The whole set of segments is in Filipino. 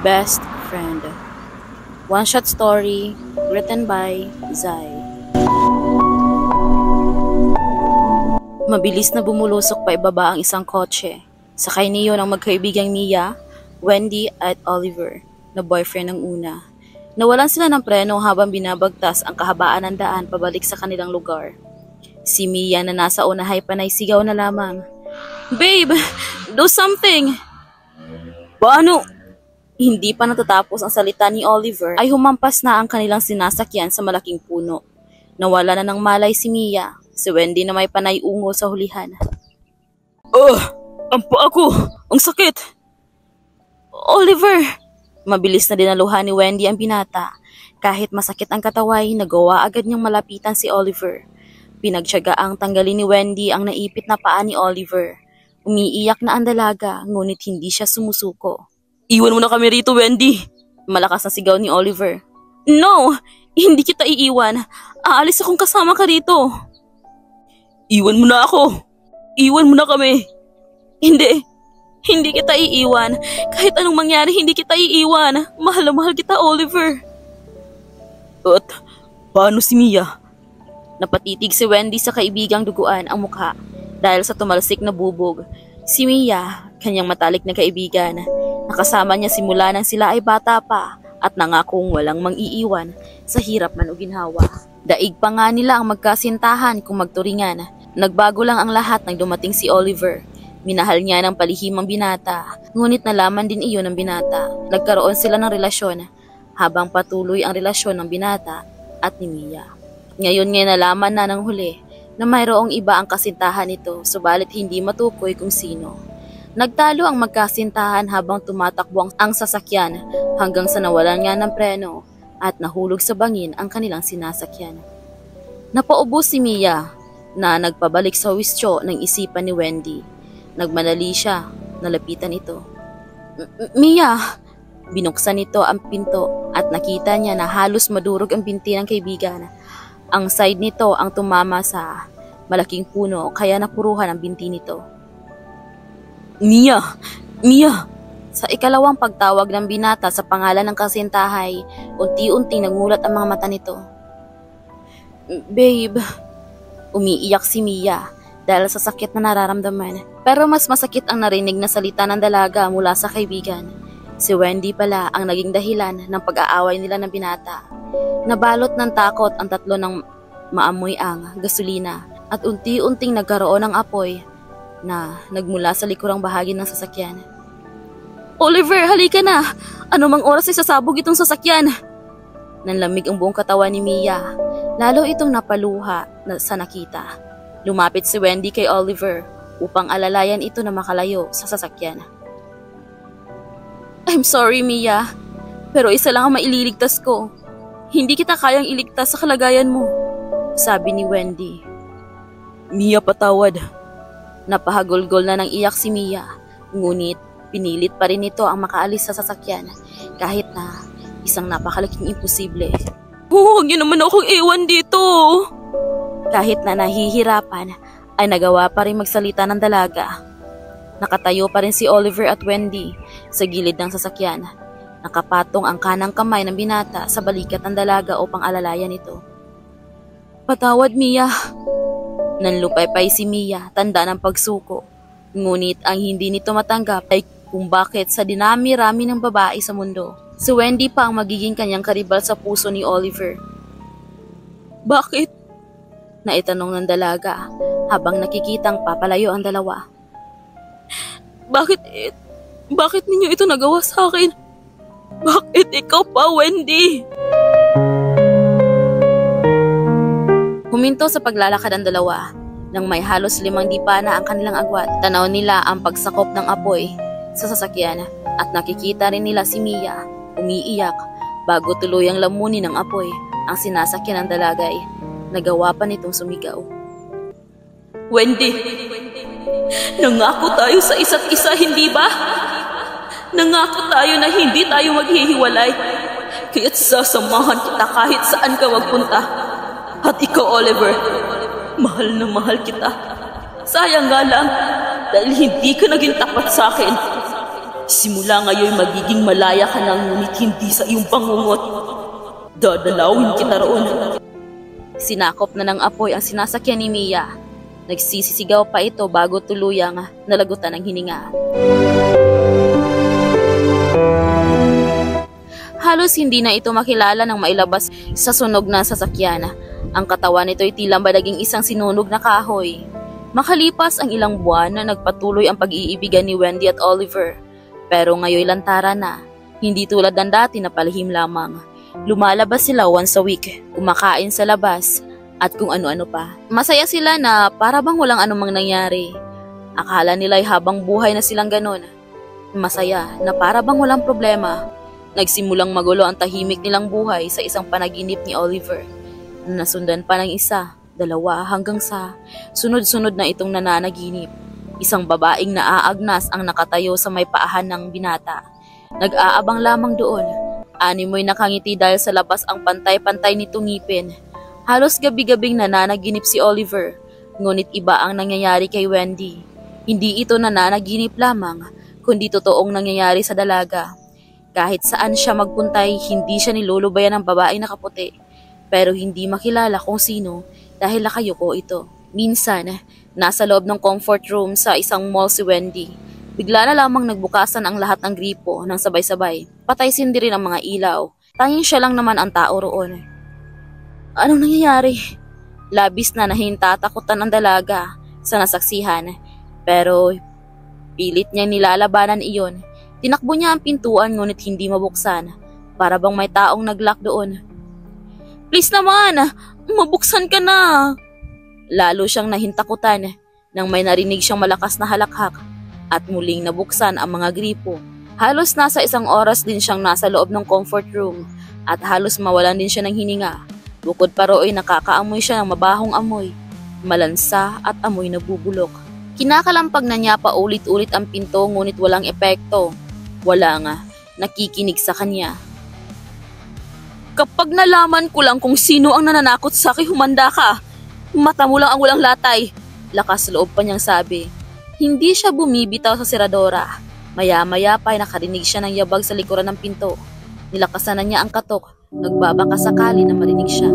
Best Friend. One-shot story written by Zai. Mabilis na bumulusok pa ibaba ang isang kotse. Sakay niyo ng magkaibigang Mia, Wendy at Oliver na boyfriend ng una. Nawalan sila ng preno habang binabagtas ang kahabaan ng daan pabalik sa kanilang lugar. Si Mia na nasa unahay panay sigaw na lamang. "Babe, do something!" "Paano?" Hindi pa natatapos ang salita ni Oliver ay humampas na ang kanilang sinasakyan sa malaking puno. Nawala na ng malay si Mia. Si Wendy na may panay ungo sa hulihan. Ang paa ko! Ang sakit!" "Oliver!" Mabilis na dinaluhan ni Wendy ang binata. Kahit masakit ang kataway, nagawa agad niyang malapitan si Oliver. Pinagtiyagaang tanggalin ni Wendy ang naipit na paa ni Oliver. Umiiyak na ang dalaga, ngunit hindi siya sumusuko. "Iwan mo na kami rito, Wendy!" Malakas na sigaw ni Oliver. "No! Hindi kita iiwan. Aalis akong kasama ka rito." "Iwan mo na ako! Iwan mo na kami!" Hindi kita iiwan. Kahit anong mangyari, hindi kita iiwan. Mahal na mahal kita, Oliver." "At paano si Mia?" Napatitig si Wendy sa kaibigang duguan ang mukha dahil sa tumalsik na bubog. Si Mia, kanyang matalik na kaibigan, nakasama niya simula nang sila ay bata pa at nangakong walang mang-iiwan sa hirap man o ginhawa. Daig pa nga nila ang magkasintahan kung magturingan. Nagbago lang ang lahat nang dumating si Oliver. Minahal niya ng palihim ang binata, ngunit nalaman din iyon ng binata. Nagkaroon sila ng relasyon habang patuloy ang relasyon ng binata at ni Mia. Ngayon nalaman na ng huli na mayroong iba ang kasintahan nito, subalit hindi matukoy kung sino. Nagtalo ang magkasintahan habang tumatakbo ang sasakyan hanggang sa nawalan nga ng preno at nahulog sa bangin ang kanilang sinasakyan. Napaubos si Mia na nagpabalik sa wisyo ng isipan ni Wendy. Nagmanali siya, nalapitan ito. "Mia!" Binuksan nito ang pinto at nakita niya na halos madurog ang binti ng kaibigan. Ang side nito ang tumama sa malaking puno kaya napuruhan ang binti nito. "Mia! Mia!" Sa ikalawang pagtawag ng binata sa pangalan ng kasintahay, unti-unting nagulat ang mga mata nito. "Babe!" Umiiyak si Mia dahil sa sakit na nararamdaman. Pero mas masakit ang narinig na salita ng dalaga mula sa kaibigan. Si Wendy pala ang naging dahilan ng pag-aaway nila ng binata. Nabalot ng takot ang tatlo ng maamoy ang gasolina at unti-unting nagkaroon ng apoy na nagmula sa likurang bahagi ng sasakyan. "Oliver, halika na! Anumang oras ay sasabog itong sasakyan!" Nanlamig ang buong katawan ni Mia. Lalo itong napaluha sa nakita. Lumapit si Wendy kay Oliver upang alalayan ito na makalayo sa sasakyan. "I'm sorry, Mia, pero isa lang ang maililigtas ko. Hindi kita kayang iligtas sa kalagayan mo," sabi ni Wendy. "Mia, patawad." Napahagulgol na ng iyak si Mia, ngunit pinilit pa rin ito ang makaalis sa sasakyan kahit na isang napakalaking imposible. "Huwag niyo naman akong iwan dito!" Kahit na nahihirapan, ay nagawa pa rin magsalita ng dalaga. Nakatayo pa rin si Oliver at Wendy sa gilid ng sasakyan. Nakapatong ang kanang kamay ng binata sa balikat ng dalaga upang alalayan ito. "Patawad, Mia." Nanlupaypay si Mia, tanda ng pagsuko. Ngunit ang hindi nito matanggap ay kung bakit sa dinami-rami ng babae sa mundo, si Wendy pa ang magiging kanyang karibal sa puso ni Oliver. "Bakit?" Naitanong ng dalaga habang nakikitang papalayo ang dalawa. Bakit ninyo ito nagawa sa akin? Bakit ikaw pa, Wendy?" Huminto sa paglalakad ang dalawa. Nang may halos 5 dipa na ang kanilang agwat, tanaw nila ang pagsakop ng apoy sa sasakyan at nakikita rin nila si Mia umiiyak bago tuluyang lamunin ng apoy ang sinasakyan ng dalagay. Nagawa pa nitong sumigaw. "Wendy, nangako tayo sa isa't isa, hindi ba? Nangako tayo na hindi tayo maghihiwalay. Kaya't sasamahan kita kahit saan ka magpunta. At ikaw, Oliver, mahal na mahal kita. Sayang nga lang dahil hindi ka naging tapat sa akin. Simula ngayon magiging malaya ka ng ngunit hindi sa iyong pangungot. Dadalawin kita roon. Sinakop na ng apoy ang sinasakyan ni Mia. Nagsisisigaw pa ito bago tuluyang nalagutan ng hininga. Halos hindi na ito makilala nang mailabas sa sunog na sasakyan. Ang katawan nito ay tila ba naging isang sinunog na kahoy. Makalipas ang ilang buwan na nagpatuloy ang pag-iibigan ni Wendy at Oliver. Pero ngayon lantara na, hindi tulad ng dati na palihim lamang. Lumalabas sila once a week, kumakain sa labas, at kung ano-ano pa. Masaya sila na para bang walang anumang nangyari. Akala nila ay habang buhay na silang ganon. Masaya na para bang walang problema. Nagsimulang magulo ang tahimik nilang buhay sa isang panaginip ni Oliver. Nasundan pa ng isa, dalawa hanggang sa sunod-sunod na itong nananaginip. Isang babaeng naaagnas ang nakatayo sa may paahan ng binata. Nag-aabang lamang doon. Animoy nakangiti dahil sa labas ang pantay-pantay nitong ngipin. Halos gabi-gabing nananaginip si Oliver, ngunit iba ang nangyayari kay Wendy. Hindi ito nananaginip lamang, kundi totoong nangyayari sa dalaga. Kahit saan siya magpuntay, hindi siya nilulubayan ng babaeng nakaputi. Pero hindi makilala kung sino dahil nakayuko ito. Minsan, nasa loob ng comfort room sa isang mall si Wendy. Bigla na lamang nagbukasan ang lahat ng gripo ng sabay-sabay. Patay sindi rin ang mga ilaw. Tanging siya lang naman ang tao roon. Anong nangyayari? Labis na nahintatakutan ang dalaga sa nasaksihan. Pero pilit niyang nilalabanan iyon. Tinakbo niya ang pintuan ngunit hindi mabuksan. Para bang may taong naglock doon. Please naman! Mabuksan ka na! Lalo siyang nahintakutan nang may narinig siyang malakas na halakhak at muling nabuksan ang mga gripo. Halos nasa 1 oras din siyang nasa loob ng comfort room at halos mawalan din siya ng hininga. Bukod pa ro'y nakakaamoy siya ng mabahong amoy, malansa at amoy na bubulok. Kinakalampag na niya pa ulit-ulit ang pinto ngunit walang epekto. Wala nga, nakikinig sa kanya. Kapag nalaman ko lang kung sino ang nananakot sa akin, humanda ka. Mata mo lang ang walang latay. Lakas loob pa niyang sabi. Hindi siya bumibitaw sa seradora. Maya-maya pa ay nakarinig siya ng yabag sa likuran ng pinto. Nilakasan na niya ang katok. Nagbabaka sakali na marinig siya.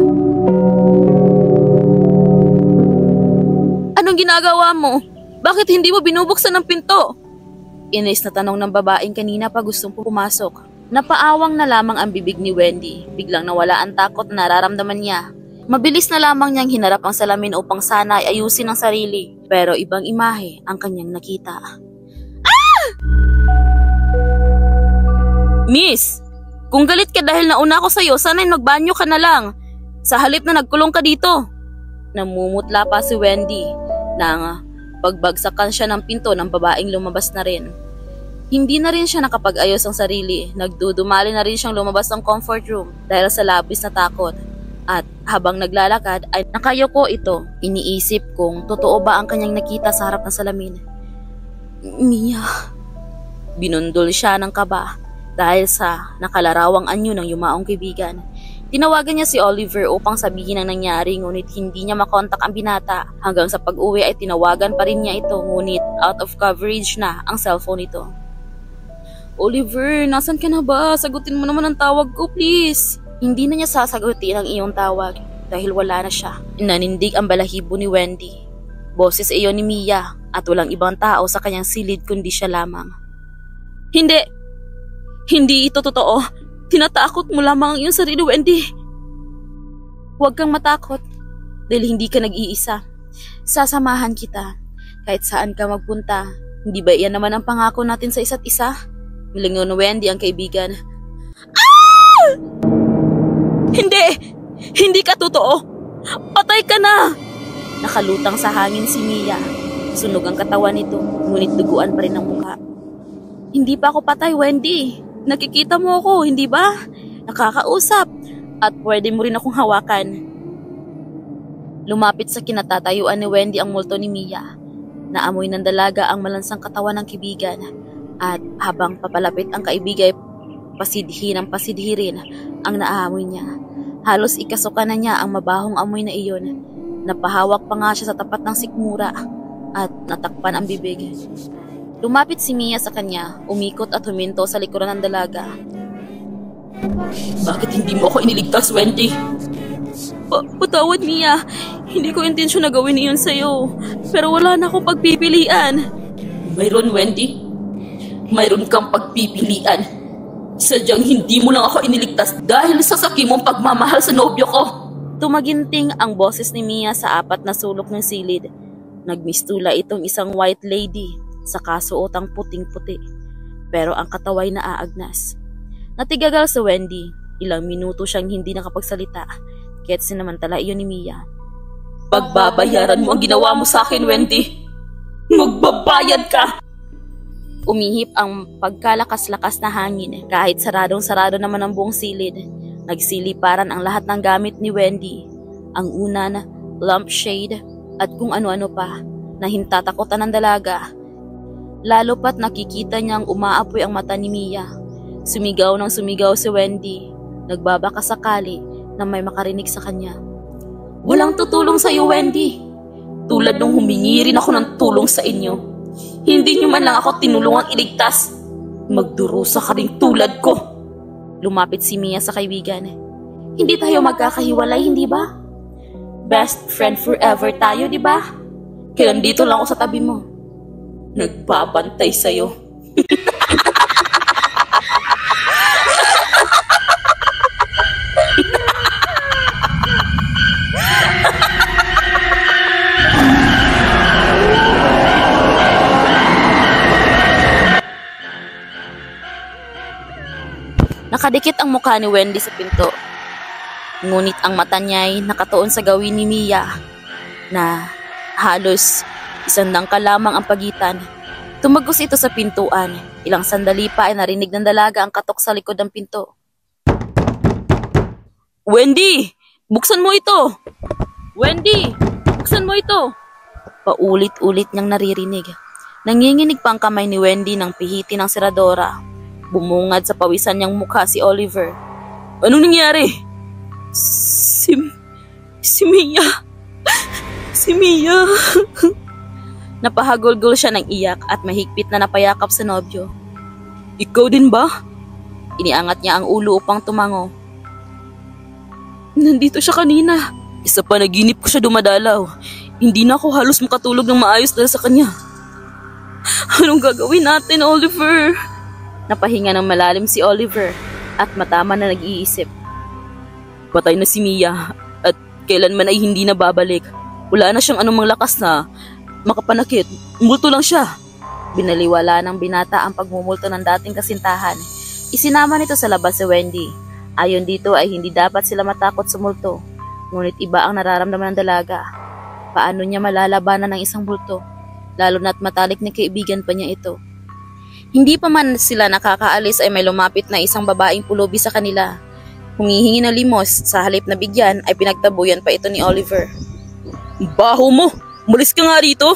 Anong ginagawa mo? Bakit hindi mo binubuksan ang pinto? Inis na tanong ng babaeng kanina pa gustong pumasok. Napaawang na lamang ang bibig ni Wendy. Biglang nawala ang takot na nararamdaman niya. Mabilis na lamang niyang hinarap ang salamin upang sana ay ayusin ang sarili. Pero ibang imahe ang kanyang nakita. Ah! Miss! Kung galit ka dahil nauna ako sa'yo, sana'y magbanyo ka na lang. Sa halip na nagkulong ka dito. Namumutla pa si Wendy nang pagbagsakan siya ng pinto ng babaeng lumabas na rin. Hindi na rin siya nakapag-ayos ang sarili. Nagdudumali na rin siyang lumabas ng comfort room dahil sa labis na takot. At habang naglalakad ay nakayoko ito. Iniisip kung totoo ba ang kanyang nakita sa harap ng salamin. Mia. Binundol siya ng kaba dahil sa nakalarawang anyo ng yumaong kaibigan. Tinawagan niya si Oliver upang sabihin ang nangyari ngunit hindi niya makontak ang binata. Hanggang sa pag-uwi ay tinawagan pa rin niya ito ngunit out of coverage na ang cellphone nito. Oliver, nasan ka na ba? Sagutin mo naman ang tawag ko, please. Hindi na niya sasagutin ang iyong tawag dahil wala na siya. Nanindig ang balahibo ni Wendy. Boses iyon ni Mia at walang ibang tao sa kanyang silid kundi siya lamang. Hindi! Hindi ito totoo. Tinatakot mo lamang ang iyong sarili, Wendy. Huwag kang matakot dahil hindi ka nag-iisa. Sasamahan kita kahit saan ka magpunta. Hindi ba iyan naman ang pangako natin sa isa't isa? Nilingon ni Wendy ang kaibigan. Ah! Hindi! Hindi ka totoo! Patay ka na! Nakalutang sa hangin si Mia. Sunog ang katawan nito, ngunit duguan pa rin ang mukha. Hindi pa ako patay, Wendy. Nakikita mo ako, hindi ba? Nakakausap. At pwede mo rin akong hawakan. Lumapit sa kinatatayuan ni Wendy ang multo ni Mia. Naamoy ng dalaga ang malansang katawan ng kaibigan. At habang papalapit ang kaibigay, pasidhi rin ang naamoy niya. Halos ikasuka na niya ang mabahong amoy na iyon. Napahawak pa nga siya sa tapat ng sikmura at natakpan ang bibig. Lumapit si Mia sa kanya, umikot at huminto sa likuran ng dalaga. Bakit hindi mo ako iniligtas, Wendy? Patawad, Mia. Hindi ko intensyon na gawin iyon sa'yo. Pero wala na akong pagpipilian. Mayroon, Wendy. Mayroon kang pagpipilian. Sadyang hindi mo lang ako iniligtas dahil sa saki mong pagmamahal sa nobyo ko. Tumaginting ang boses ni Mia sa apat na sulok ng silid. Nagmistula itong isang white lady sa kasuotang puting-puti. Pero ang kataway na aagnas. Natigagal sa Wendy. Ilang minuto siyang hindi nakapagsalita. Kaya't sinamantala iyon ni Mia. Pagbabayaran mo ang ginawa mo sa akin, Wendy. Magbabayad ka! Umihip ang pagkalakas-lakas na hangin kahit saradong-sarado naman ang buong silid. Nagsiliparan ang lahat ng gamit ni Wendy. Ang unan, lampshade at kung ano-ano pa na hintatakotan ng dalaga. Lalo pat nakikita niyang umaapoy ang mata ni Mia. Sumigaw ng sumigaw si Wendy. Nagbabaka sakali na may makarinig sa kanya. Walang tutulong sa iyo, Wendy. Tulad nung humingi rin ako ng tulong sa inyo. Hindi niyo man lang ako tinulungang iligtas. Magdurusa ka rin tulad ko. Lumapit si Mia sa kaibigan. Hindi tayo magkakahiwalay, hindi ba? Best friend forever tayo, di ba? Kaya nandito lang ako sa tabi mo. Nagbabantay sa'yo. Nakadikit ang mukha ni Wendy sa pinto. Ngunit ang mata niya ay nakatuon sa gawin ni Mia na halos isang dangkal lamang ang pagitan. Tumagos ito sa pintuan. Ilang sandali pa ay narinig ng dalaga ang katok sa likod ng pinto. Wendy! Buksan mo ito! Wendy! Buksan mo ito! Paulit-ulit niyang naririnig. Nanginginig pa ang kamay ni Wendy ng pihiti ng seradora. Bumungad sa pawisan niyang mukha si Oliver. Anong nangyari? Si Mia. Si Mia. Napahagulgol siya ng iyak at mahigpit na napayakap sa nobyo. Ikaw din ba? Iniangat niya ang ulo upang tumango. Nandito siya kanina. Isa pa naginip ko siya dumadalaw. Hindi na ako halos makatulog ng maayos dahil sa kanya. Anong gagawin natin, Oliver? Napahinga ng malalim si Oliver at matama na nag-iisip. Patay na si Mia at kailanman ay hindi na babalik. Wala na siyang anumang lakas na makapanakit. Multo lang siya. Binaliwala ng binata ang pagmumulto ng dating kasintahan. Isinama nito sa labas si Wendy. Ayon dito ay hindi dapat sila matakot sa multo. Ngunit iba ang nararamdaman ng dalaga. Paano niya malalabanan ng isang multo? Lalo na't matalik na kaibigan pa niya ito. Hindi pa man sila nakakaalis ay may lumapit na isang babaeng pulubi sa kanila. Humihingi ng limos, sa halip na bigyan ay pinagtabuyan pa ito ni Oliver. Baho mo! Mulis ka nga rito!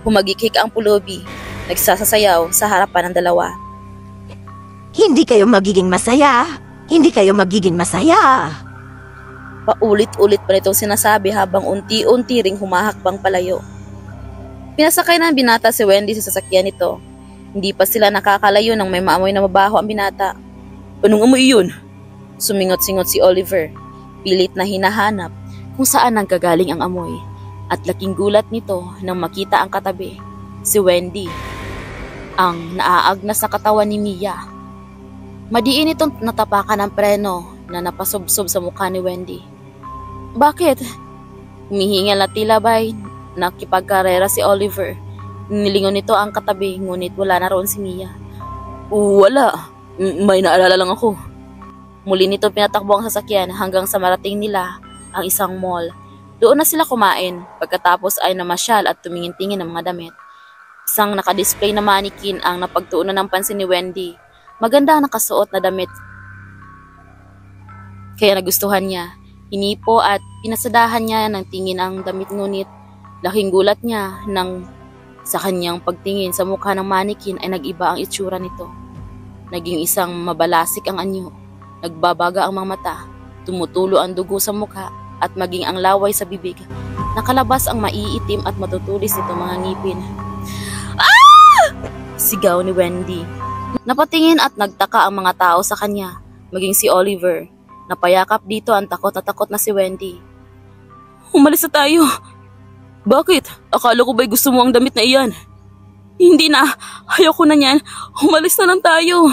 Humagikik ang pulubi, nagsasasayaw sa harapan ng dalawa. Hindi kayo magiging masaya! Hindi kayo magiging masaya! Paulit-ulit pa nitong sinasabi habang unti-unti ring humahakbang palayo. Pinasakay ng binata si Wendy sa sasakyan nito. Hindi pa sila nakakalayo nang may maamoy na mabaho ang binata. Anong amoy yun? Sumingot-singot si Oliver. Pilit na hinahanap kung saan nanggagaling ang amoy. At laking gulat nito nang makita ang katabi, si Wendy. Ang naaagnas na katawan ni Mia. Madiin itong natapakan ng preno na napasubsob sa mukha ni Wendy. Bakit? Humihingal na tila ba'y nakipagkarera si Oliver. Nilingon nito ang katabi, ngunit wala na roon si Mia. Wala. May naalala lang ako. Muli nito pinatakbo ang sasakyan hanggang sa marating nila ang isang mall. Doon na sila kumain, pagkatapos ay namasyal at tumingin-tingin ng mga damit. Isang nakadisplay na mannequin ang napagtuunan ng pansin ni Wendy. Maganda ang nakasuot na damit. Kaya nagustuhan niya. Hinipo at pinasadahan niya ng tingin ang damit, ngunit laking gulat niya nang sa kanyang pagtingin sa mukha ng mannequin ay nag-iba ang itsura nito. Naging isang mabalasik ang anyo, nagbabaga ang mga mata, tumutulo ang dugo sa mukha at maging ang laway sa bibig. Nakalabas ang maiitim at matutulis nito mga ngipin. Ah! Sigaw ni Wendy. Napatingin at nagtaka ang mga tao sa kanya, maging si Oliver. Napayakap dito ang takot na si Wendy. Umalis na tayo. Bakit? Akala ko ba'y gusto mo ang damit na iyan? Hindi na. Ayoko na niyan. Umalis na lang tayo.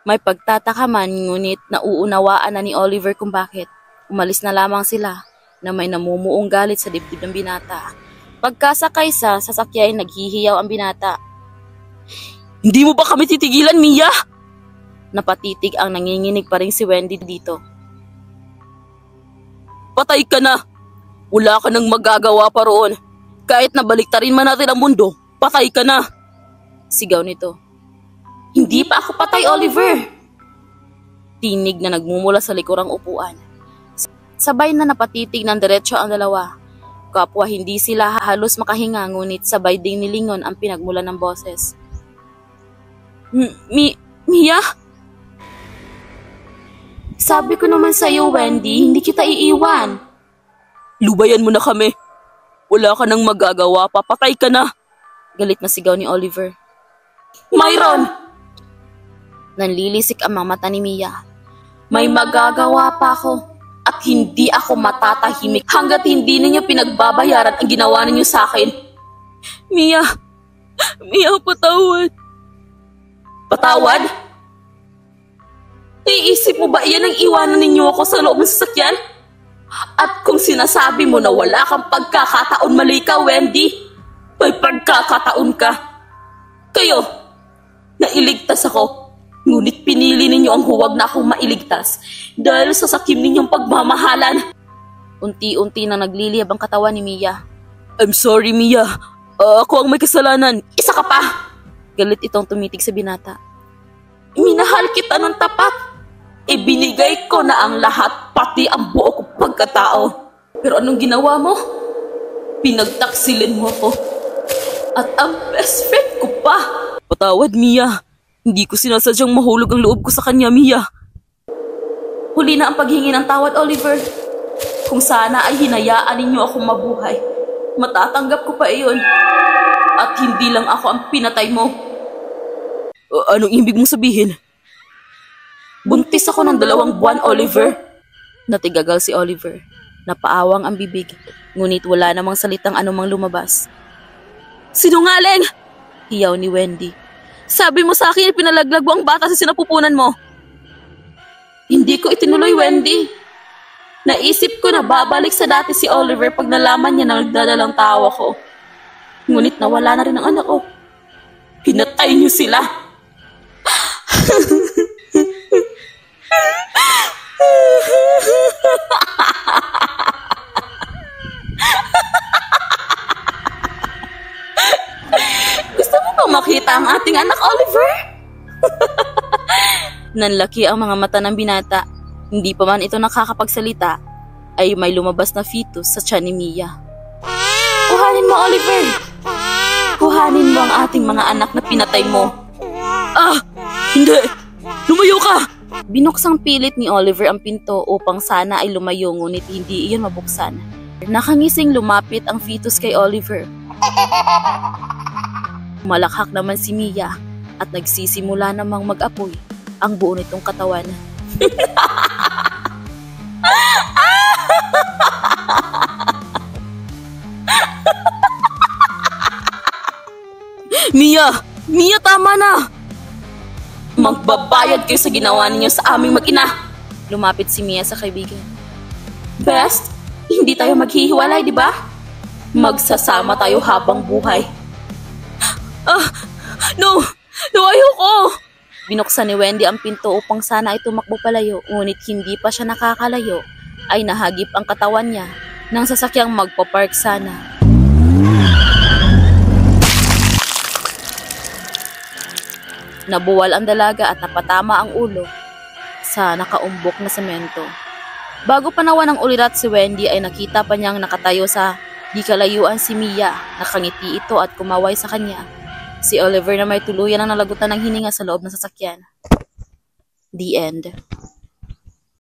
May pagtataka man ngunit nauunawaan na ni Oliver kung bakit. Umalis na lamang sila na may namumuong galit sa dibdib ng binata. Pagkasakay sa sasakyan, naghihiyaw ang binata. Hindi mo ba kami titigilan, Mia? Napatitig ang nanginginig pa rin si Wendy dito. Patay ka na! Wala ka nang magagawa pa roon. Kahit nabaliktarin man natin ang mundo, patay ka na! Sigaw nito. Hindi pa ako patay, Oliver! Tinig na nagmumula sa likurang upuan. Sabay na napatitig ng diretso ang dalawa. Kapwa hindi sila halos makahinga ngunit sabay ding nilingon ang pinagmula ng boses. Mia? Sabi ko naman sa'yo, Wendy, hindi kita iiwan. Lubayan mo na kami. Wala ka nang magagawa, papatay ka na. Galit na sigaw ni Oliver. Myron! Nanlilisik ang mga mata ni Mia. May magagawa pa ako at hindi ako matatahimik hanggat hindi ninyo pinagbabayaran ang ginawa ninyo sa akin. Mia, patawad. Patawad? Iisip mo ba iyan ang iwanan ninyo ako sa loob ng sasakyan? At kung sinasabi mo na wala kang pagkakataon, mali ka, Wendy. May pagkakataon ka. Kayo, nailigtas ako. Ngunit pinili ninyo ang huwag na akong mailigtas dahil sa sakim ninyong pagmamahalan. Unti-unti na nagliliyab ang katawan ni Mia. I'm sorry, Mia. Ako ang may kasalanan. Isa ka pa! Galit itong tumitig sa binata. Minahal kita ng tapat. Ibinigay ko na ang lahat, pati ang buo kong pagkatao. Pero anong ginawa mo? Pinagtaksilin mo ako. At ang best friend ko pa. Patawad, Mia. Hindi ko sinasadyang mahulog ang loob ko sa kanya, Mia. Huli na ang paghingi ng tawad, Oliver. Kung sana ay hinayaan ninyo akong mabuhay, matatanggap ko pa iyon. At hindi lang ako ang pinatay mo. Anong ibig mong sabihin? Buntis ako ng 2 buwan, Oliver. Natigagal si Oliver. Napaawang ang bibig, ngunit wala namang salitang anumang lumabas. Sinungaling! Hiyaw ni Wendy. Sabi mo sa akin, pinalaglag mo ang bata sa sinapupunan mo. Hindi ko itinuloy, Wendy. Naisip ko na babalik sa dati si Oliver pag nalaman niya na nagdadalang tawa ko. Ngunit nawala na rin ang anak ko. Pinatay niyo sila. Gusto mo bang makita ang ating anak, Oliver? Nanlaki ang mga mata ng binata. Hindi pa man ito nakakapagsalita, ay may lumabas na fetus sa tiyan ni Mia. Kuhanin mo, Oliver! Kuhanin mo ang ating mga anak na pinatay mo. Hindi! Lumayo ka! Binuksang pilit ni Oliver ang pinto upang sana ay lumayo ngunit hindi iyon mabuksan. Nakangising lumapit ang fetus kay Oliver. Malakhak naman si Mia at nagsisimula namang mag-apoy ang buo nitong katawan. Mia, tama na! Magbabayad kayo sa ginawa ninyo sa aming mag-ina. Lumapit si Mia sa kaibigan. Best, hindi tayo maghihiwalay, di ba? Magsasama tayo habang buhay. No, ayoko! Binuksan ni Wendy ang pinto upang sana ay tumakbo palayo, ngunit hindi pa siya nakakalayo, ay nahagip ang katawan niya nang sasakyang magpapark sana. Nabuwal ang dalaga at napatama ang ulo sa nakaumbok na semento. Bago panawan ng ulirat si Wendy ay nakita pa niyang nakatayo sa di kalayuan si Mia. Nakangiti ito at kumaway sa kanya. Si Oliver na may tuluyan ang nalagutan ng hininga sa loob ng sasakyan. The end.